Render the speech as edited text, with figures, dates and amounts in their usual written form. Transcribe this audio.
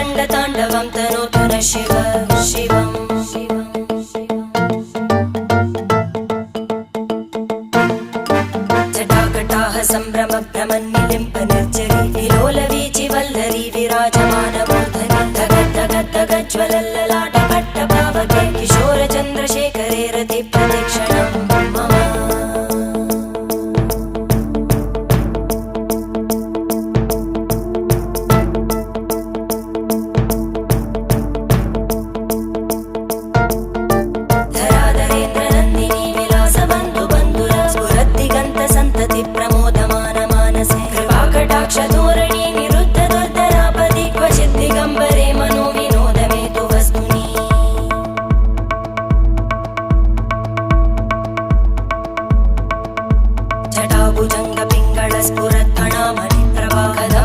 रङ्गताण्डवं तनोतु न शिव शिवम् जटाकटाः सम्भ्रमभ्रमन्निलिम्प निर्जरी विलोलवीचि वल्लरी विराजमानमूर्धनि धगज्ज्वलल्ललाटपट्टपावके किशोरचन्द्रशेखरे रतिप्रतिक्षणं मम धराधरेन्द्रनन्दिनी विलासबन्धुबन्धुर स्फुरद्दिगन्तसन्तति प्रमोदमान मानसे कृपाकटाक्षधोरणी निरुद्ध दुर्धरापदि क्वचित् दिगम्बरे मनो विनोदमेतु वस्तुनि जटाभुजङ्ग पिङ्गळ स्फुरत्फणामणि प्रभा कदा